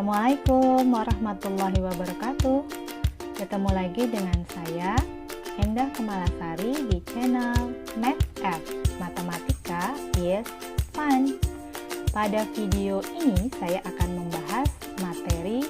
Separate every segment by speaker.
Speaker 1: Assalamualaikum warahmatullahi wabarakatuh. Ketemu lagi dengan saya, Endah Kemalasari, di channel Math App, Matematika is Fun. Pada video ini saya akan membahas materi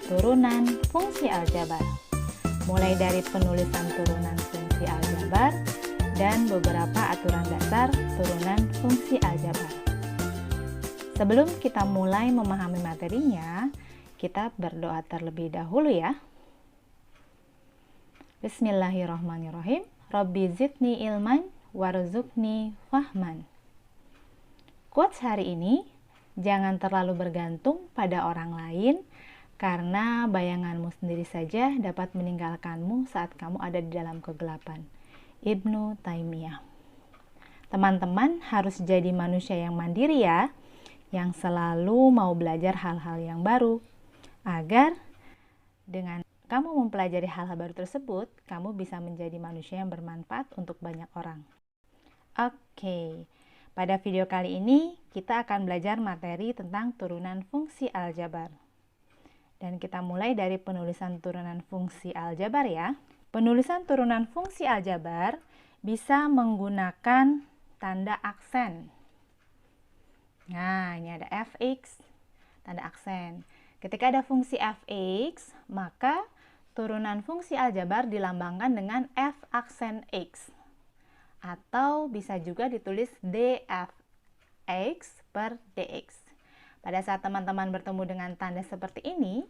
Speaker 1: turunan fungsi aljabar, mulai dari penulisan turunan fungsi aljabar dan beberapa aturan dasar turunan fungsi aljabar. Sebelum kita mulai memahami materinya, kita berdoa terlebih dahulu ya. Bismillahirrahmanirrahim. Rabbi zidni ilman warzuqni fahman. Quotes hari ini, jangan terlalu bergantung pada orang lain karena bayanganmu sendiri saja dapat meninggalkanmu saat kamu ada di dalam kegelapan. Ibnu Taimiyah. Teman-teman harus jadi manusia yang mandiri ya, yang selalu mau belajar hal-hal yang baru, agar dengan kamu mempelajari hal-hal baru tersebut, kamu bisa menjadi manusia yang bermanfaat untuk banyak orang. Oke, pada video kali ini kita akan belajar materi tentang turunan fungsi aljabar. Dan kita mulai dari penulisan turunan fungsi aljabar ya. Penulisan turunan fungsi aljabar bisa menggunakan tanda aksen. Nah, ini ada fx, tanda aksen. Ketika ada fungsi fx, maka turunan fungsi aljabar dilambangkan dengan f aksen x. Atau bisa juga ditulis dfx per dx. Pada saat teman-teman bertemu dengan tanda seperti ini,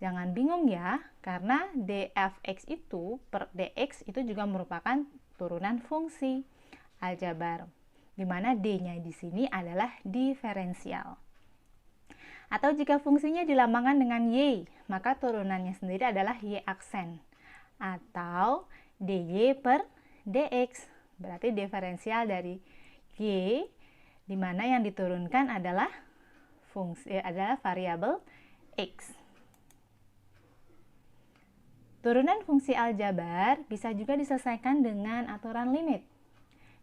Speaker 1: jangan bingung ya, karena dfx itu per dx itu juga merupakan turunan fungsi aljabar, di mana D-nya di sini adalah diferensial. Atau jika fungsinya dilambangkan dengan Y, maka turunannya sendiri adalah Y aksen. Atau DY per DX, berarti diferensial dari Y, di mana yang diturunkan adalah variabel X. Turunan fungsi aljabar bisa juga diselesaikan dengan aturan limit,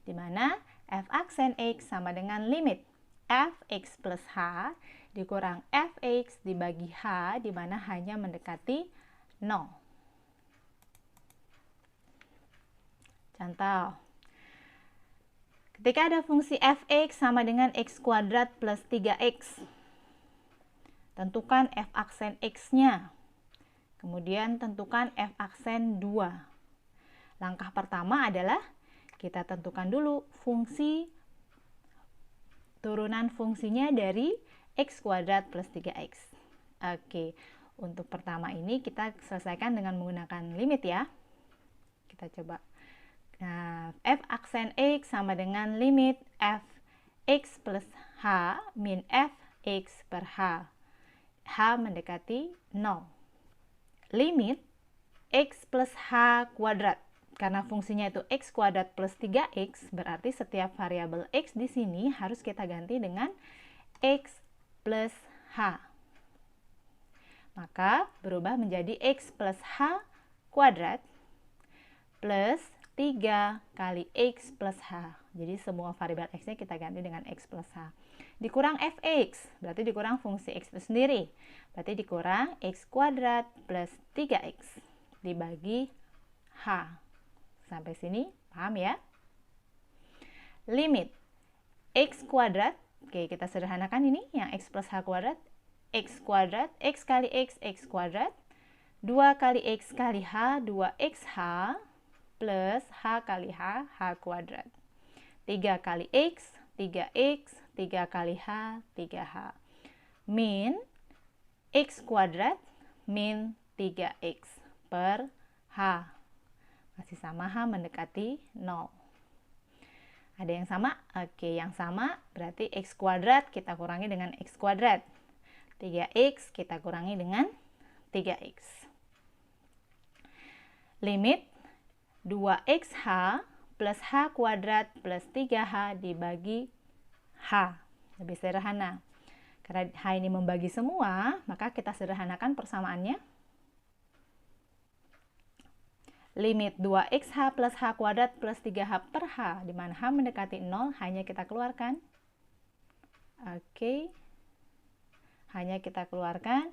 Speaker 1: di mana f aksen x sama dengan limit fx plus h dikurang fx dibagi h, di mana hanya mendekati 0. Contoh, ketika ada fungsi fx sama dengan x kuadrat plus 3x, tentukan f aksen x-nya, kemudian tentukan f aksen 2. Langkah pertama adalah kita tentukan dulu fungsi turunan fungsinya dari x kuadrat plus 3x. Oke, untuk pertama ini kita selesaikan dengan menggunakan limit ya. Kita coba. Nah, f aksen x sama dengan limit fx plus h min fx per h. H mendekati 0. Limit x plus h kuadrat. Karena fungsinya itu x kuadrat plus 3x, berarti setiap variabel x di sini harus kita ganti dengan x plus h. Maka berubah menjadi x plus h kuadrat plus 3 kali x plus h. Jadi semua variabel x-nya kita ganti dengan x plus h. Dikurang fx, berarti dikurang fungsi x itu sendiri. Berarti dikurang x kuadrat plus 3x dibagi h. Sampai sini paham ya? Limit x kuadrat, oke kita sederhanakan ini, yang x plus h kuadrat, x kali x kuadrat, 2 kali x kali h, 2xh, plus h kali h, h kuadrat. 3 kali x, 3x, 3 kali h, 3h. Min x kuadrat min 3x per h. Masih sama, h mendekati 0. Ada yang sama? Oke, yang sama berarti x kuadrat kita kurangi dengan x kuadrat. 3x kita kurangi dengan 3x. Limit 2xh plus h kuadrat plus 3h dibagi h. Lebih sederhana. Karena h ini membagi semua, maka kita sederhanakan persamaannya. Limit 2xh plus h kuadrat plus 3h per h, di mana h mendekati 0, hanya kita keluarkan. Oke. Hanya kita keluarkan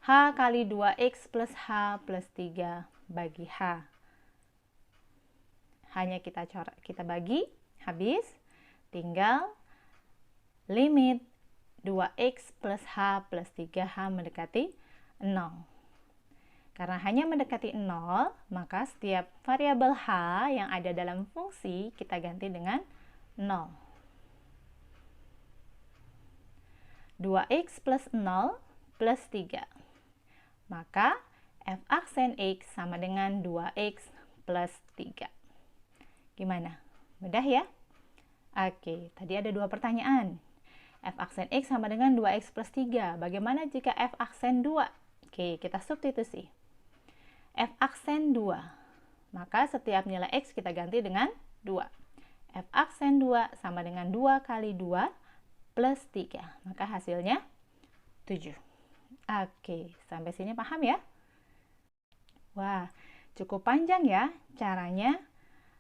Speaker 1: H kali 2X plus H plus 3 bagi H. Hanya kita bagi, habis. Tinggal limit 2X plus H plus 3H mendekati 0. Karena hanya mendekati 0, maka setiap variabel H yang ada dalam fungsi kita ganti dengan 0. 2X plus 0 plus 3. Maka f aksen X sama dengan 2X plus 3. Gimana? Mudah ya? Oke, tadi ada dua pertanyaan. F aksen X sama dengan 2X plus 3. Bagaimana jika F aksen 2? Oke, kita substitusi. F aksen 2. Maka setiap nilai X kita ganti dengan 2. F aksen 2 sama dengan 2 kali 2 plus 3. Maka hasilnya 7. Oke, sampai sini paham ya? Wah, cukup panjang ya caranya.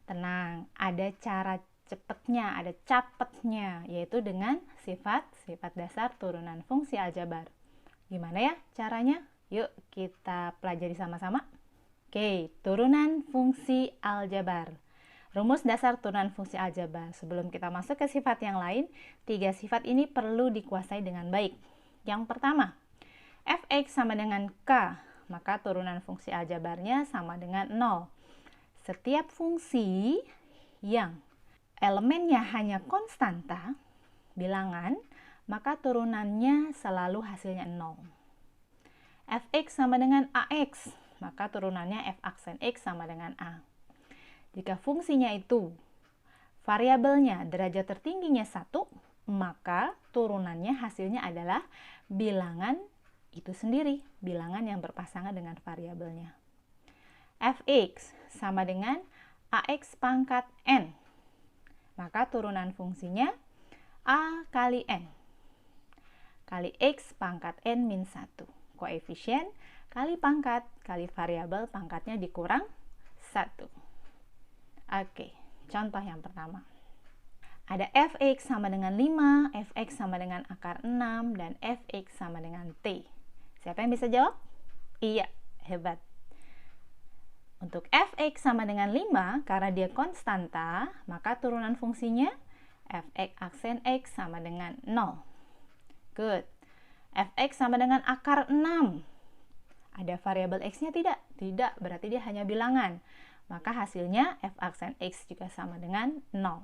Speaker 1: Tenang, ada cara cepatnya, ada capetnya, yaitu dengan sifat-sifat dasar turunan fungsi aljabar. Gimana ya caranya? Yuk kita pelajari sama-sama. Oke, turunan fungsi aljabar. Rumus dasar turunan fungsi aljabar. Sebelum kita masuk ke sifat yang lain, 3 sifat ini perlu dikuasai dengan baik. Yang pertama, fx sama dengan k, maka turunan fungsi aljabarnya sama dengan 0. Setiap fungsi yang elemennya hanya konstanta, bilangan, maka turunannya selalu hasilnya 0. Fx sama dengan ax, maka turunannya f aksen x sama dengan a. Jika fungsinya itu variabelnya derajat tertingginya 1, maka turunannya hasilnya adalah bilangan itu sendiri, bilangan yang berpasangan dengan variabelnya. Fx sama dengan ax pangkat n, maka turunan fungsinya a kali n kali x pangkat n min 1. Koefisien kali pangkat kali variabel pangkatnya dikurang 1. Oke, contoh yang pertama. Ada fx sama dengan 5, fx sama dengan akar 6, dan fx sama dengan t. Siapa yang bisa jawab? Iya, hebat. Untuk fx sama dengan 5, karena dia konstanta, maka turunan fungsinya fx aksen x sama dengan 0. Good. Fx sama dengan akar 6. Ada variabel x-nya tidak? Tidak, berarti dia hanya bilangan. Maka hasilnya f aksen x juga sama dengan 0.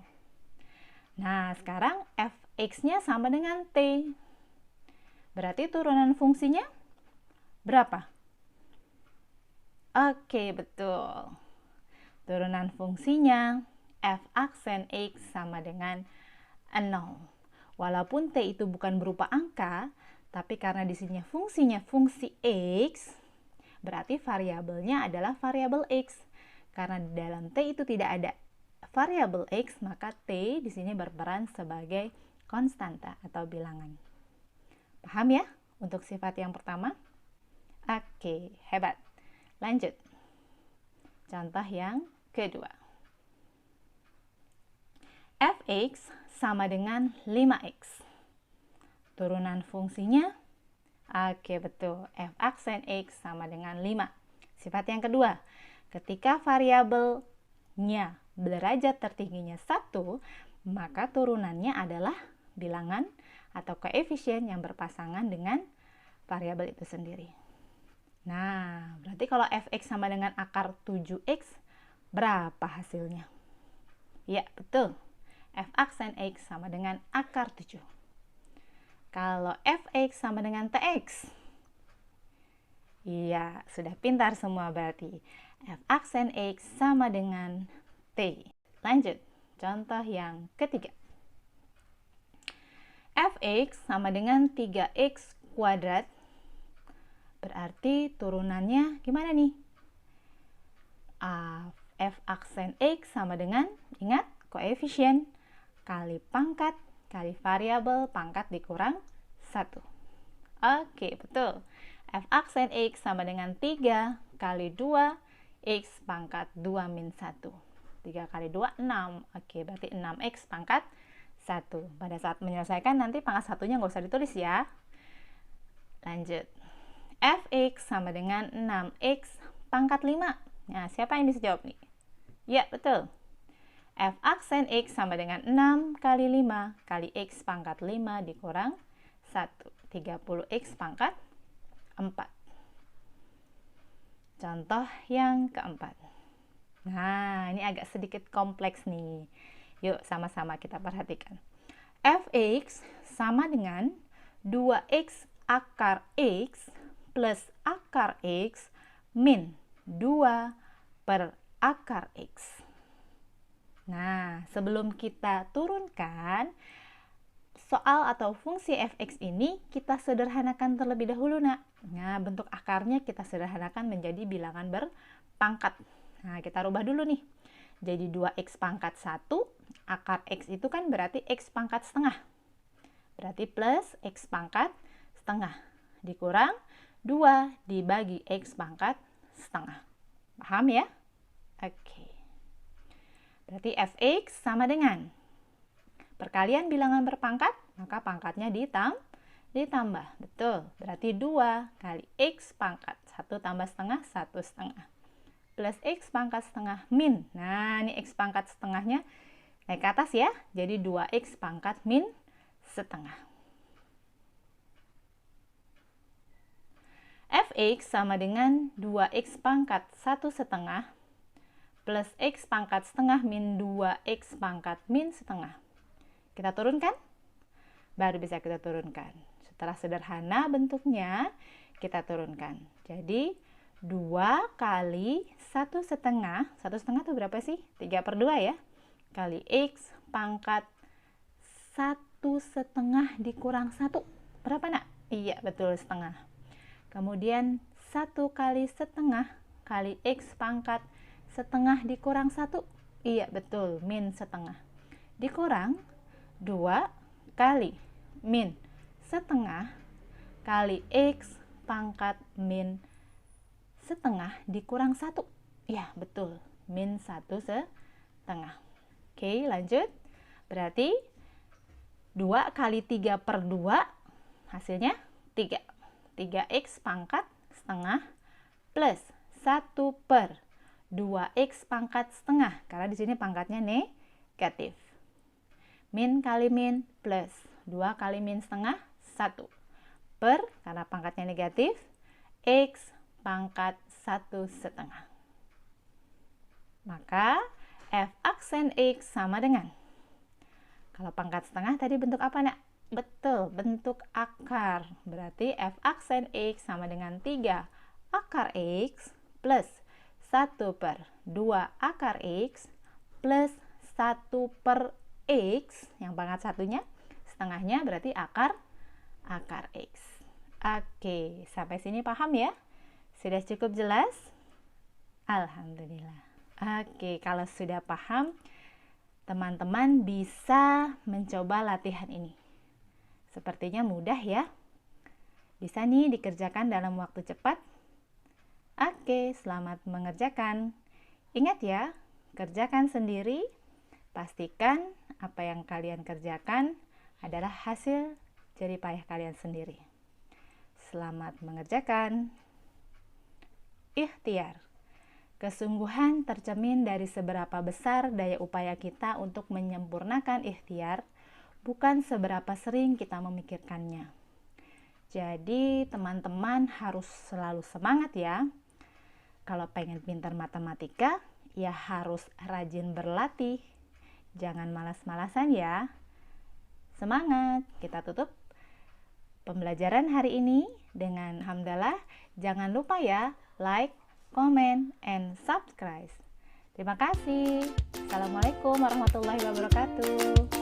Speaker 1: Nah, sekarang fx-nya sama dengan t. Berarti turunan fungsinya berapa? Oke, betul. Turunan fungsinya f aksen x sama dengan 0. Walaupun t itu bukan berupa angka, tapi karena di sini fungsinya fungsi x, berarti variabelnya adalah variabel x. Karena di dalam t itu tidak ada variabel x, maka t di sini berperan sebagai konstanta atau bilangan. Paham ya untuk sifat yang pertama? Oke, hebat. Lanjut. Contoh yang kedua. Fx sama dengan 5x. Turunan fungsinya, oke betul, f aksen x sama dengan 5. Sifat yang kedua, ketika variabelnya derajat tertingginya 1, maka turunannya adalah bilangan atau koefisien yang berpasangan dengan variabel itu sendiri. Nah, berarti kalau fx sama dengan akar 7x, berapa hasilnya? Ya, betul. F aksen x sama dengan akar 7. Kalau fx sama dengan tx, iya, sudah pintar semua berarti. F aksen x sama dengan t. Lanjut, contoh yang ketiga. Fx sama dengan 3x kuadrat, berarti turunannya gimana nih? F aksen x sama dengan, ingat, koefisien kali pangkat kali variabel pangkat dikurang 1. Oke, betul. F aksen x sama dengan 3 kali 2 x pangkat 2 min 1. 3 kali 2, 6. Oke, berarti 6x pangkat 1. Pada saat menyelesaikan nanti pangkat satunya nggak usah ditulis ya. Lanjut. Fx sama dengan 6x pangkat 5. Nah, siapa yang bisa jawab nih? Ya, betul. F aksen X sama dengan 6 kali 5 kali X pangkat 5 dikurang 1. 30X pangkat 4. Contoh yang keempat. Nah, ini agak sedikit kompleks nih. Yuk, sama-sama kita perhatikan. Fx sama dengan 2x akar X plus akar X min 2 per akar X. Nah, sebelum kita turunkan soal atau fungsi fx ini, kita sederhanakan terlebih dahulu, nak. Nah, bentuk akarnya kita sederhanakan menjadi bilangan berpangkat. Nah, kita rubah dulu nih. Jadi 2x pangkat 1, akar x itu kan berarti x pangkat setengah. Berarti plus x pangkat setengah. Dikurang 2 dibagi x pangkat setengah. Paham ya? Oke. Berarti fx sama dengan perkalian bilangan berpangkat, maka pangkatnya ditambah. Betul. Berarti 2 kali x pangkat 1 tambah setengah, 1 setengah. Plus x pangkat setengah min. Nah, ini x pangkat setengahnya naik ke atas ya. Jadi 2x pangkat min setengah. Fx sama dengan 2x pangkat 1 setengah plus x pangkat setengah min 2x pangkat min setengah. Kita turunkan? Baru bisa kita turunkan. Setelah sederhana bentuknya, kita turunkan. Jadi, 2 kali 1 setengah. 1 setengah itu berapa sih? 3/2 ya. Kali x pangkat 1 setengah dikurang 1. Berapa, nak? Iya, betul, setengah. Kemudian, 1 kali setengah kali x pangkat setengah dikurang 1. Iya, betul, min setengah. Dikurang 2 kali min setengah kali x pangkat min setengah dikurang 1. Iya, betul, min 1 setengah. Oke, lanjut. Berarti 2 kali 3/2 hasilnya 3. 3x pangkat setengah plus 1 per 2x pangkat setengah, karena di sini pangkatnya negatif. Min kali min plus 2 kali min setengah 1 per, karena pangkatnya negatif, x pangkat 1 setengah. Maka f aksen x sama dengan, kalau pangkat setengah tadi bentuk apa, nak? Betul, bentuk akar. Berarti f aksen x sama dengan 3 akar x plus 1 per 2 akar x plus 1 per x, yang pangkat satunya setengahnya berarti akar x. Oke, sampai sini paham ya? Sudah cukup jelas? Alhamdulillah. Oke, kalau sudah paham, teman-teman bisa mencoba latihan ini. Sepertinya mudah ya. Bisa nih dikerjakan dalam waktu cepat. Oke, selamat mengerjakan. Ingat ya, kerjakan sendiri. Pastikan apa yang kalian kerjakan adalah hasil jerih payah kalian sendiri. Selamat mengerjakan. Ikhtiar. Kesungguhan tercermin dari seberapa besar daya upaya kita untuk menyempurnakan ikhtiar, bukan seberapa sering kita memikirkannya. Jadi teman-teman harus selalu semangat ya. Kalau pengen pintar matematika, ya harus rajin berlatih. Jangan malas-malasan ya. Semangat. Kita tutup pembelajaran hari ini dengan hamdalah. Jangan lupa ya, like, comment, and subscribe. Terima kasih. Assalamualaikum warahmatullahi wabarakatuh.